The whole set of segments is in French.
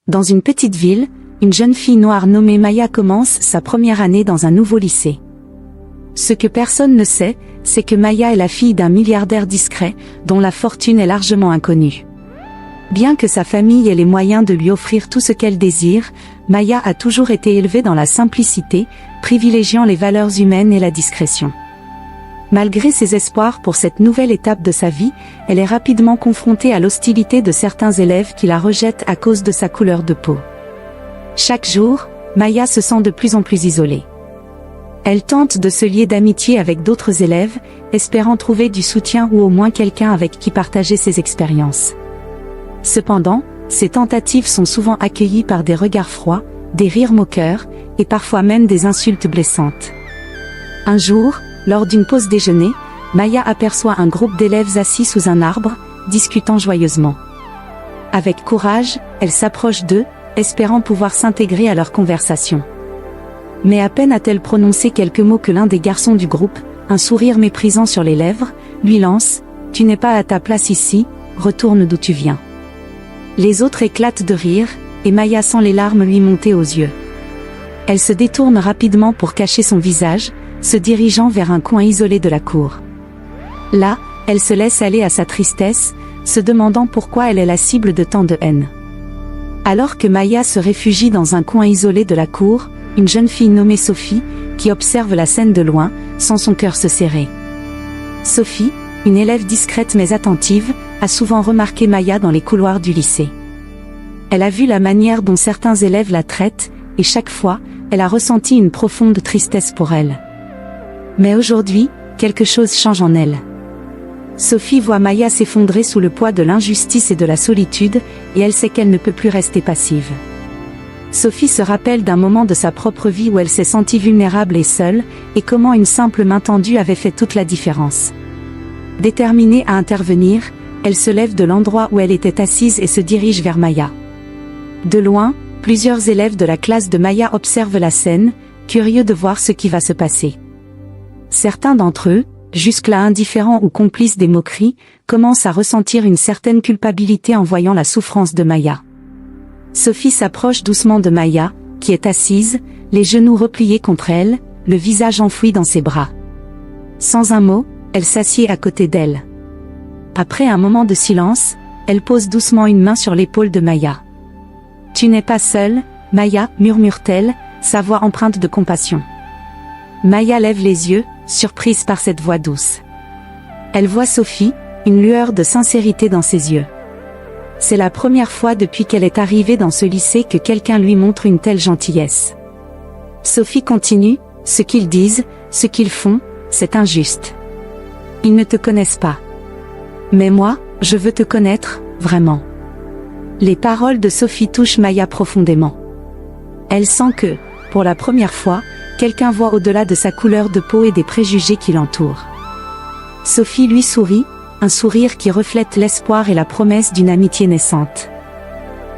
Dans une petite ville, une jeune fille noire nommée Maya commence sa première année dans un nouveau lycée. Ce que personne ne sait, c'est que Maya est la fille d'un milliardaire discret, dont la fortune est largement inconnue. Bien que sa famille ait les moyens de lui offrir tout ce qu'elle désire, Maya a toujours été élevée dans la simplicité, privilégiant les valeurs humaines et la discrétion. Malgré ses espoirs pour cette nouvelle étape de sa vie, elle est rapidement confrontée à l'hostilité de certains élèves qui la rejettent à cause de sa couleur de peau. Chaque jour, Maya se sent de plus en plus isolée. Elle tente de se lier d'amitié avec d'autres élèves, espérant trouver du soutien ou au moins quelqu'un avec qui partager ses expériences. Cependant, ces tentatives sont souvent accueillies par des regards froids, des rires moqueurs, et parfois même des insultes blessantes. Un jour, lors d'une pause déjeuner, Maya aperçoit un groupe d'élèves assis sous un arbre, discutant joyeusement. Avec courage, elle s'approche d'eux, espérant pouvoir s'intégrer à leur conversation. Mais à peine a-t-elle prononcé quelques mots que l'un des garçons du groupe, un sourire méprisant sur les lèvres, lui lance « Tu n'es pas à ta place ici, retourne d'où tu viens ». Les autres éclatent de rire, et Maya sent les larmes lui monter aux yeux. Elle se détourne rapidement pour cacher son visage, se dirigeant vers un coin isolé de la cour. Là, elle se laisse aller à sa tristesse, se demandant pourquoi elle est la cible de tant de haine. Alors que Maya se réfugie dans un coin isolé de la cour, une jeune fille nommée Sophie, qui observe la scène de loin, sent son cœur se serrer. Sophie, une élève discrète mais attentive, a souvent remarqué Maya dans les couloirs du lycée. Elle a vu la manière dont certains élèves la traitent, et chaque fois, elle a ressenti une profonde tristesse pour elle. Mais aujourd'hui, quelque chose change en elle. Sophie voit Maya s'effondrer sous le poids de l'injustice et de la solitude, et elle sait qu'elle ne peut plus rester passive. Sophie se rappelle d'un moment de sa propre vie où elle s'est sentie vulnérable et seule, et comment une simple main tendue avait fait toute la différence. Déterminée à intervenir, elle se lève de l'endroit où elle était assise et se dirige vers Maya. De loin, plusieurs élèves de la classe de Maya observent la scène, curieux de voir ce qui va se passer. Certains d'entre eux, jusque-là indifférents ou complices des moqueries, commencent à ressentir une certaine culpabilité en voyant la souffrance de Maya. Sophie s'approche doucement de Maya, qui est assise, les genoux repliés contre elle, le visage enfoui dans ses bras. Sans un mot, elle s'assied à côté d'elle. Après un moment de silence, elle pose doucement une main sur l'épaule de Maya. « Tu n'es pas seule, Maya » murmure-t-elle, sa voix empreinte de compassion. Maya lève les yeux, surprise par cette voix douce. Elle voit Sophie, une lueur de sincérité dans ses yeux. C'est la première fois depuis qu'elle est arrivée dans ce lycée que quelqu'un lui montre une telle gentillesse. Sophie continue, « Ce qu'ils disent, ce qu'ils font, c'est injuste. Ils ne te connaissent pas. Mais moi, je veux te connaître, vraiment. » Les paroles de Sophie touchent Maya profondément. Elle sent que, pour la première fois, quelqu'un voit au-delà de sa couleur de peau et des préjugés qui l'entourent. Sophie lui sourit, un sourire qui reflète l'espoir et la promesse d'une amitié naissante.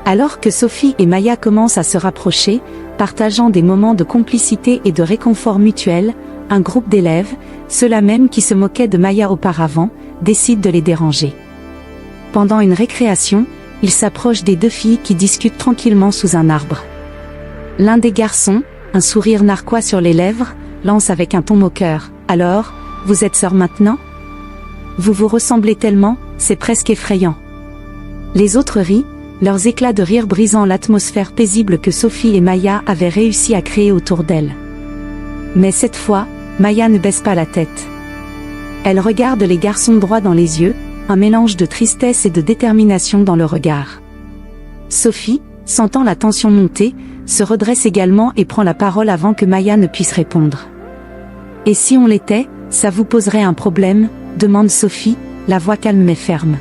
Alors que Sophie et Maya commencent à se rapprocher, partageant des moments de complicité et de réconfort mutuel, un groupe d'élèves, ceux-là même qui se moquaient de Maya auparavant, décide de les déranger. Pendant une récréation, ils s'approchent des deux filles qui discutent tranquillement sous un arbre. L'un des garçons, un sourire narquois sur les lèvres, lance avec un ton moqueur. « Alors, vous êtes sœurs maintenant ? Vous vous ressemblez tellement, c'est presque effrayant. » Les autres rient, leurs éclats de rire brisant l'atmosphère paisible que Sophie et Maya avaient réussi à créer autour d'elles. Mais cette fois, Maya ne baisse pas la tête. Elle regarde les garçons droit dans les yeux, un mélange de tristesse et de détermination dans le regard. Sophie, sentant la tension monter, se redresse également et prend la parole avant que Maya ne puisse répondre. « Et si on l'était, ça vous poserait un problème ?» demande Sophie, la voix calme mais ferme.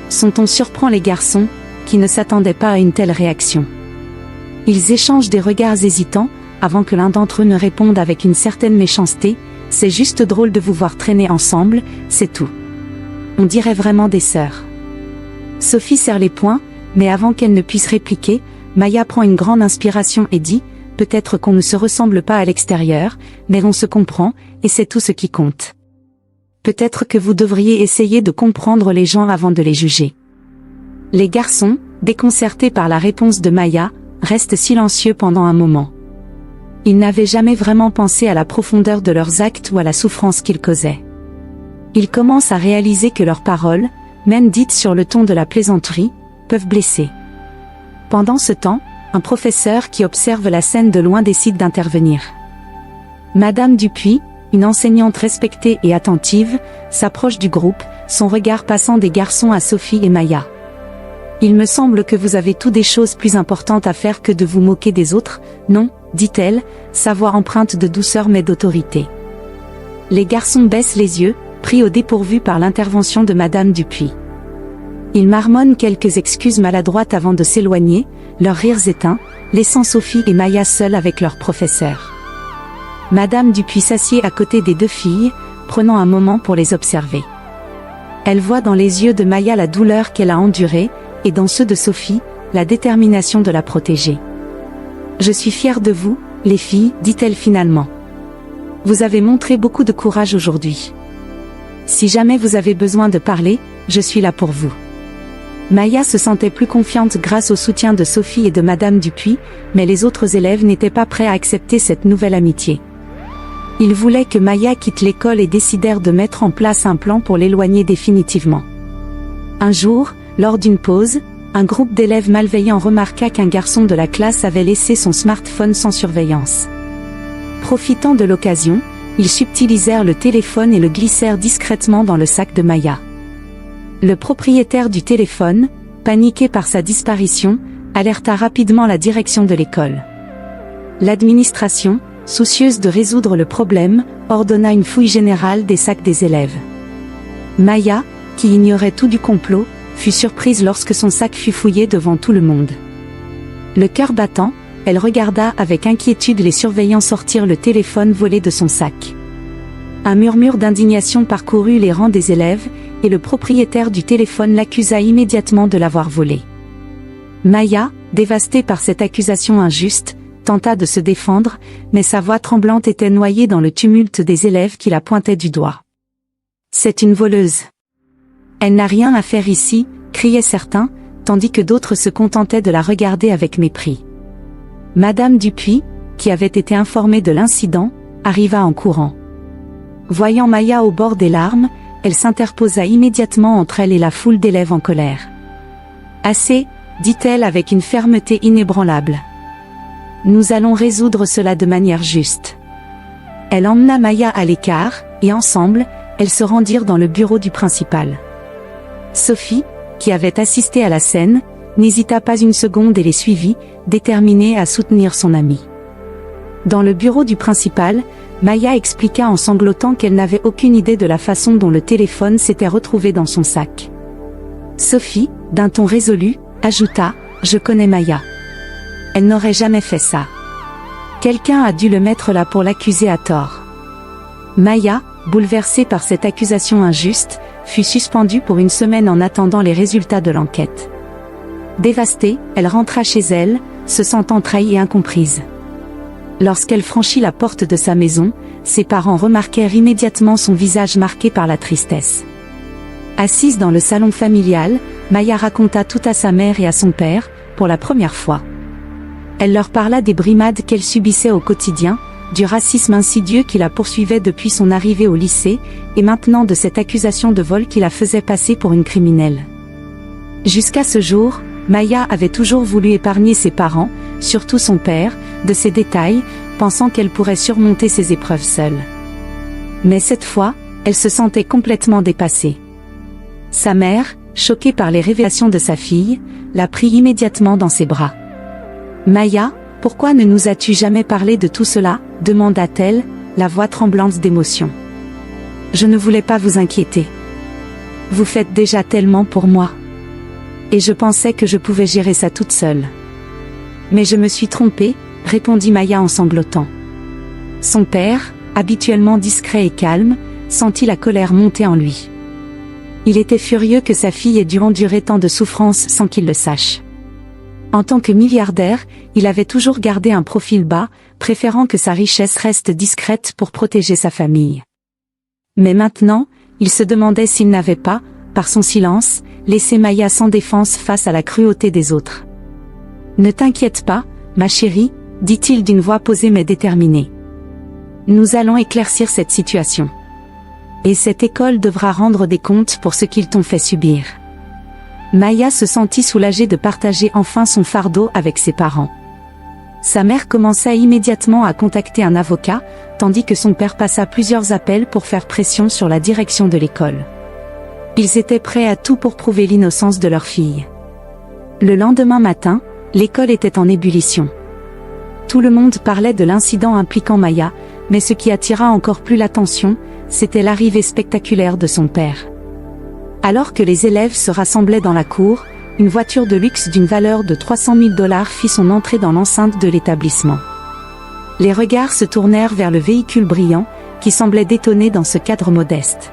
Son ton surprend les garçons, qui ne s'attendaient pas à une telle réaction. Ils échangent des regards hésitants, avant que l'un d'entre eux ne réponde avec une certaine méchanceté, « C'est juste drôle de vous voir traîner ensemble, c'est tout. On dirait vraiment des sœurs. » Sophie serre les poings, mais avant qu'elle ne puisse répliquer, Maya prend une grande inspiration et dit « Peut-être qu'on ne se ressemble pas à l'extérieur, mais on se comprend, et c'est tout ce qui compte. Peut-être que vous devriez essayer de comprendre les gens avant de les juger. » Les garçons, déconcerté par la réponse de Maya, reste silencieux pendant un moment. Il n'avait jamais vraiment pensé à la profondeur de leurs actes ou à la souffrance qu'ils causaient. Il commence à réaliser que leurs paroles, même dites sur le ton de la plaisanterie, peuvent blesser. Pendant ce temps, un professeur qui observe la scène de loin décide d'intervenir. Madame Dupuis, une enseignante respectée et attentive, s'approche du groupe, son regard passant des garçons à Sophie et Maya. « Il me semble que vous avez tout des choses plus importantes à faire que de vous moquer des autres, non ?» dit-elle, sa voix empreinte de douceur mais d'autorité. Les garçons baissent les yeux, pris au dépourvu par l'intervention de Madame Dupuis. Ils marmonnent quelques excuses maladroites avant de s'éloigner, leurs rires éteints, laissant Sophie et Maya seules avec leur professeur. Madame Dupuis s'assied à côté des deux filles, prenant un moment pour les observer. Elle voit dans les yeux de Maya la douleur qu'elle a endurée, et dans ceux de Sophie, la détermination de la protéger. « Je suis fière de vous, les filles, dit-elle finalement. Vous avez montré beaucoup de courage aujourd'hui. Si jamais vous avez besoin de parler, je suis là pour vous. » Maya se sentait plus confiante grâce au soutien de Sophie et de Madame Dupuis, mais les autres élèves n'étaient pas prêts à accepter cette nouvelle amitié. Ils voulaient que Maya quitte l'école et décidèrent de mettre en place un plan pour l'éloigner définitivement. Un jour, lors d'une pause, un groupe d'élèves malveillants remarqua qu'un garçon de la classe avait laissé son smartphone sans surveillance. Profitant de l'occasion, ils subtilisèrent le téléphone et le glissèrent discrètement dans le sac de Maya. Le propriétaire du téléphone, paniqué par sa disparition, alerta rapidement la direction de l'école. L'administration, soucieuse de résoudre le problème, ordonna une fouille générale des sacs des élèves. Maya, qui ignorait tout du complot, fut surprise lorsque son sac fut fouillé devant tout le monde. Le cœur battant, elle regarda avec inquiétude les surveillants sortir le téléphone volé de son sac. Un murmure d'indignation parcourut les rangs des élèves, et le propriétaire du téléphone l'accusa immédiatement de l'avoir volé. Maya, dévastée par cette accusation injuste, tenta de se défendre, mais sa voix tremblante était noyée dans le tumulte des élèves qui la pointaient du doigt. « C'est une voleuse. Elle n'a rien à faire ici », criaient certains, tandis que d'autres se contentaient de la regarder avec mépris. Madame Dupuis, qui avait été informée de l'incident, arriva en courant. Voyant Maya au bord des larmes, elle s'interposa immédiatement entre elle et la foule d'élèves en colère. « Assez », dit-elle avec une fermeté inébranlable. « Nous allons résoudre cela de manière juste. » Elle emmena Maya à l'écart, et ensemble, elles se rendirent dans le bureau du principal. Sophie, qui avait assisté à la scène, n'hésita pas une seconde et les suivit, déterminée à soutenir son amie. Dans le bureau du principal, Maya expliqua en sanglotant qu'elle n'avait aucune idée de la façon dont le téléphone s'était retrouvé dans son sac. Sophie, d'un ton résolu, ajouta « Je connais Maya. Elle n'aurait jamais fait ça. Quelqu'un a dû le mettre là pour l'accuser à tort. » Maya, bouleversée par cette accusation injuste, fut suspendue pour une semaine en attendant les résultats de l'enquête. Dévastée, elle rentra chez elle, se sentant trahie et incomprise. Lorsqu'elle franchit la porte de sa maison, ses parents remarquèrent immédiatement son visage marqué par la tristesse. Assise dans le salon familial, Maya raconta tout à sa mère et à son père, pour la première fois. Elle leur parla des brimades qu'elle subissait au quotidien, du racisme insidieux qui la poursuivait depuis son arrivée au lycée, et maintenant de cette accusation de vol qui la faisait passer pour une criminelle. Jusqu'à ce jour, Maya avait toujours voulu épargner ses parents, surtout son père, de ces détails, pensant qu'elle pourrait surmonter ces épreuves seule. Mais cette fois, elle se sentait complètement dépassée. Sa mère, choquée par les révélations de sa fille, la prit immédiatement dans ses bras. « Maya, pourquoi ne nous as-tu jamais parlé de tout cela ?» demanda-t-elle, la voix tremblante d'émotion. « Je ne voulais pas vous inquiéter. Vous faites déjà tellement pour moi. Et je pensais que je pouvais gérer ça toute seule. Mais je me suis trompée, » répondit Maya en sanglotant. Son père, habituellement discret et calme, sentit la colère monter en lui. Il était furieux que sa fille ait dû endurer tant de souffrances sans qu'il le sache. En tant que milliardaire, il avait toujours gardé un profil bas, préférant que sa richesse reste discrète pour protéger sa famille. Mais maintenant, il se demandait s'il n'avait pas, par son silence, laissé Maya sans défense face à la cruauté des autres. « Ne t'inquiète pas, ma chérie, dit-il d'une voix posée mais déterminée. Nous allons éclaircir cette situation. Et cette école devra rendre des comptes pour ce qu'ils t'ont fait subir. » Maya se sentit soulagée de partager enfin son fardeau avec ses parents. Sa mère commença immédiatement à contacter un avocat, tandis que son père passa plusieurs appels pour faire pression sur la direction de l'école. Ils étaient prêts à tout pour prouver l'innocence de leur fille. Le lendemain matin, l'école était en ébullition. Tout le monde parlait de l'incident impliquant Maya, mais ce qui attira encore plus l'attention, c'était l'arrivée spectaculaire de son père. Alors que les élèves se rassemblaient dans la cour, une voiture de luxe d'une valeur de 300 000 $ fit son entrée dans l'enceinte de l'établissement. Les regards se tournèrent vers le véhicule brillant, qui semblait détonner dans ce cadre modeste.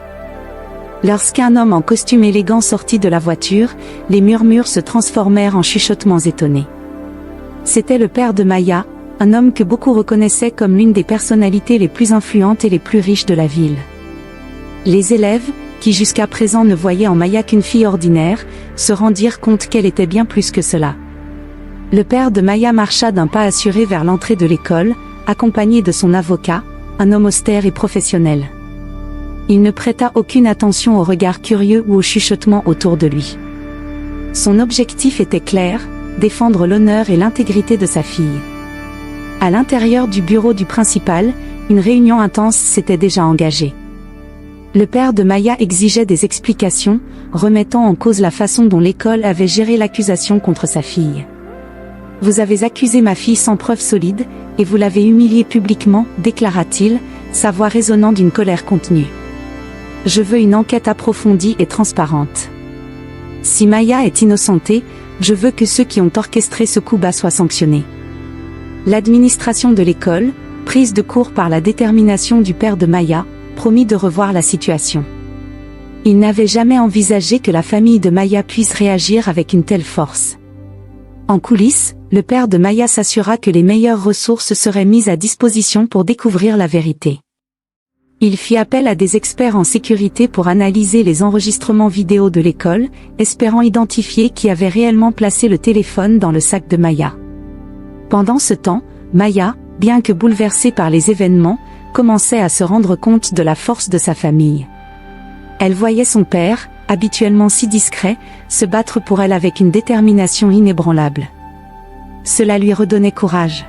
Lorsqu'un homme en costume élégant sortit de la voiture, les murmures se transformèrent en chuchotements étonnés. C'était le père de Maya, un homme que beaucoup reconnaissaient comme l'une des personnalités les plus influentes et les plus riches de la ville. Les élèves, qui jusqu'à présent ne voyaient en Maya qu'une fille ordinaire, se rendirent compte qu'elle était bien plus que cela. Le père de Maya marcha d'un pas assuré vers l'entrée de l'école, accompagné de son avocat, un homme austère et professionnel. Il ne prêta aucune attention aux regards curieux ou aux chuchotements autour de lui. Son objectif était clair, défendre l'honneur et l'intégrité de sa fille. À l'intérieur du bureau du principal, une réunion intense s'était déjà engagée. Le père de Maya exigeait des explications, remettant en cause la façon dont l'école avait géré l'accusation contre sa fille. « Vous avez accusé ma fille sans preuve solide, et vous l'avez humiliée publiquement, déclara-t-il, sa voix résonnant d'une colère contenue. Je veux une enquête approfondie et transparente. Si Maya est innocentée, je veux que ceux qui ont orchestré ce coup bas soient sanctionnés. » L'administration de l'école, prise de court par la détermination du père de Maya, promit de revoir la situation. Il n'avait jamais envisagé que la famille de Maya puisse réagir avec une telle force. En coulisses, le père de Maya s'assura que les meilleures ressources seraient mises à disposition pour découvrir la vérité. Il fit appel à des experts en sécurité pour analyser les enregistrements vidéo de l'école, espérant identifier qui avait réellement placé le téléphone dans le sac de Maya. Pendant ce temps, Maya, bien que bouleversée par les événements, commençait à se rendre compte de la force de sa famille. Elle voyait son père, habituellement si discret, se battre pour elle avec une détermination inébranlable. Cela lui redonnait courage.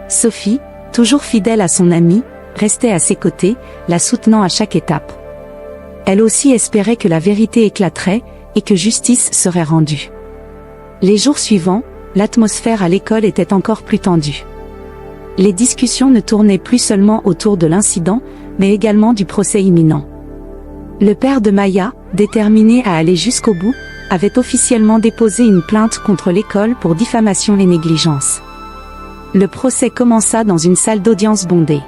Sophie, toujours fidèle à son amie, restait à ses côtés, la soutenant à chaque étape. Elle aussi espérait que la vérité éclaterait, et que justice serait rendue. Les jours suivants, l'atmosphère à l'école était encore plus tendue. Les discussions ne tournaient plus seulement autour de l'incident, mais également du procès imminent. Le père de Maya, déterminé à aller jusqu'au bout, avait officiellement déposé une plainte contre l'école pour diffamation et négligence. Le procès commença dans une salle d'audience bondée.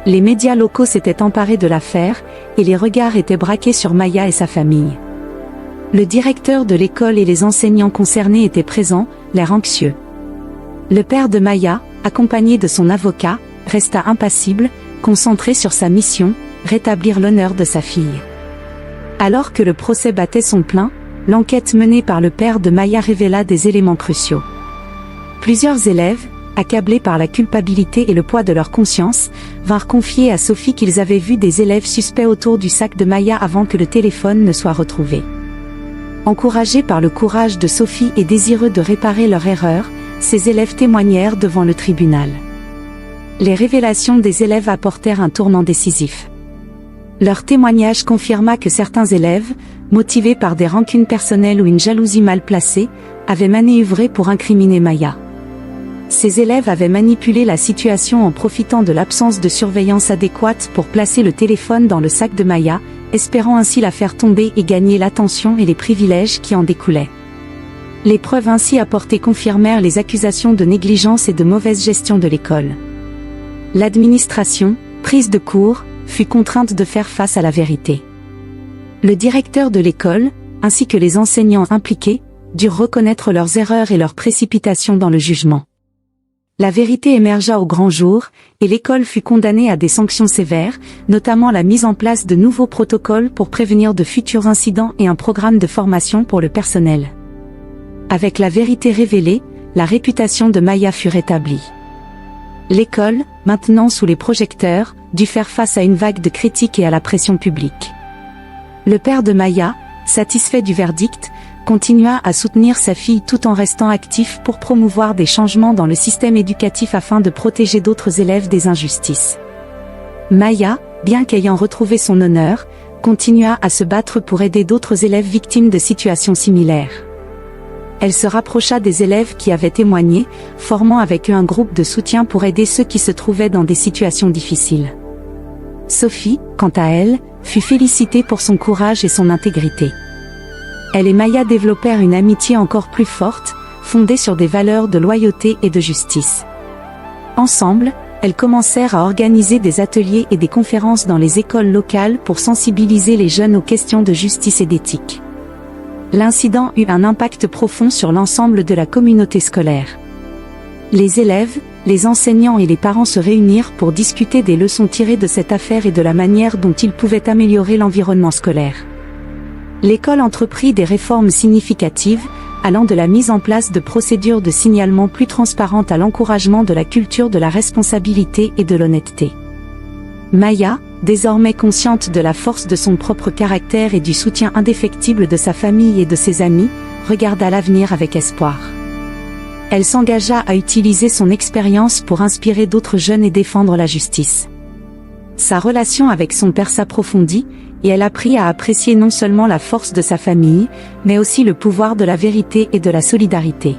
Les médias locaux s'étaient emparés de l'affaire, et les regards étaient braqués sur Maya et sa famille. Le directeur de l'école et les enseignants concernés étaient présents, l'air anxieux. Le père de Maya, accompagné de son avocat, resta impassible, concentré sur sa mission, rétablir l'honneur de sa fille. Alors que le procès battait son plein, l'enquête menée par le père de Maya révéla des éléments cruciaux. Plusieurs élèves, accablés par la culpabilité et le poids de leur conscience, vinrent confier à Sophie qu'ils avaient vu des élèves suspects autour du sac de Maya avant que le téléphone ne soit retrouvé. Encouragés par le courage de Sophie et désireux de réparer leur erreur, ces élèves témoignèrent devant le tribunal. Les révélations des élèves apportèrent un tournant décisif. Leur témoignage confirma que certains élèves, motivés par des rancunes personnelles ou une jalousie mal placée, avaient manœuvré pour incriminer Maya. Ces élèves avaient manipulé la situation en profitant de l'absence de surveillance adéquate pour placer le téléphone dans le sac de Maya, espérant ainsi la faire tomber et gagner l'attention et les privilèges qui en découlaient. Les preuves ainsi apportées confirmèrent les accusations de négligence et de mauvaise gestion de l'école. L'administration, prise de court, fut contrainte de faire face à la vérité. Le directeur de l'école, ainsi que les enseignants impliqués, durent reconnaître leurs erreurs et leur précipitation dans le jugement. La vérité émergea au grand jour, et l'école fut condamnée à des sanctions sévères, notamment la mise en place de nouveaux protocoles pour prévenir de futurs incidents et un programme de formation pour le personnel. Avec la vérité révélée, la réputation de Maya fut rétablie. L'école, maintenant sous les projecteurs, dut faire face à une vague de critiques et à la pression publique. Le père de Maya, satisfait du verdict, continua à soutenir sa fille tout en restant actif pour promouvoir des changements dans le système éducatif afin de protéger d'autres élèves des injustices. Maya, bien qu'ayant retrouvé son honneur, continua à se battre pour aider d'autres élèves victimes de situations similaires. Elle se rapprocha des élèves qui avaient témoigné, formant avec eux un groupe de soutien pour aider ceux qui se trouvaient dans des situations difficiles. Sophie, quant à elle, fut félicitée pour son courage et son intégrité. Elle et Maya développèrent une amitié encore plus forte, fondée sur des valeurs de loyauté et de justice. Ensemble, elles commencèrent à organiser des ateliers et des conférences dans les écoles locales pour sensibiliser les jeunes aux questions de justice et d'éthique. L'incident eut un impact profond sur l'ensemble de la communauté scolaire. Les élèves, les enseignants et les parents se réunirent pour discuter des leçons tirées de cette affaire et de la manière dont ils pouvaient améliorer l'environnement scolaire. L'école entreprit des réformes significatives, allant de la mise en place de procédures de signalement plus transparentes à l'encouragement de la culture de la responsabilité et de l'honnêteté. Maya, désormais consciente de la force de son propre caractère et du soutien indéfectible de sa famille et de ses amis, regarda l'avenir avec espoir. Elle s'engagea à utiliser son expérience pour inspirer d'autres jeunes et défendre la justice. Sa relation avec son père s'approfondit, et elle apprit à apprécier non seulement la force de sa famille, mais aussi le pouvoir de la vérité et de la solidarité.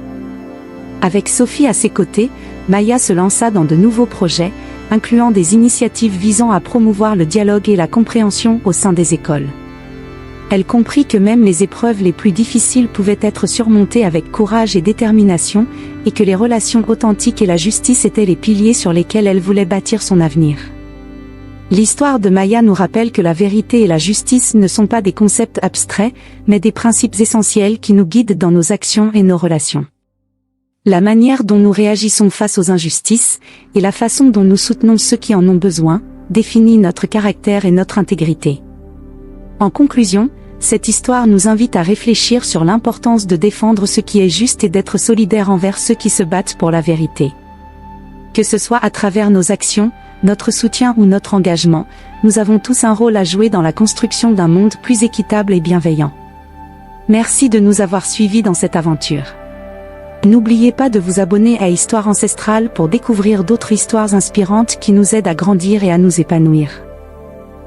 Avec Sophie à ses côtés, Maya se lança dans de nouveaux projets, incluant des initiatives visant à promouvoir le dialogue et la compréhension au sein des écoles. Elle comprit que même les épreuves les plus difficiles pouvaient être surmontées avec courage et détermination, et que les relations authentiques et la justice étaient les piliers sur lesquels elle voulait bâtir son avenir. L'histoire de Maya nous rappelle que la vérité et la justice ne sont pas des concepts abstraits, mais des principes essentiels qui nous guident dans nos actions et nos relations. La manière dont nous réagissons face aux injustices, et la façon dont nous soutenons ceux qui en ont besoin, définit notre caractère et notre intégrité. En conclusion, cette histoire nous invite à réfléchir sur l'importance de défendre ce qui est juste et d'être solidaire envers ceux qui se battent pour la vérité. Que ce soit à travers nos actions, notre soutien ou notre engagement, nous avons tous un rôle à jouer dans la construction d'un monde plus équitable et bienveillant. Merci de nous avoir suivis dans cette aventure. N'oubliez pas de vous abonner à Histoire Ancestrale pour découvrir d'autres histoires inspirantes qui nous aident à grandir et à nous épanouir.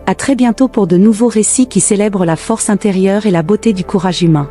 À très bientôt pour de nouveaux récits qui célèbrent la force intérieure et la beauté du courage humain.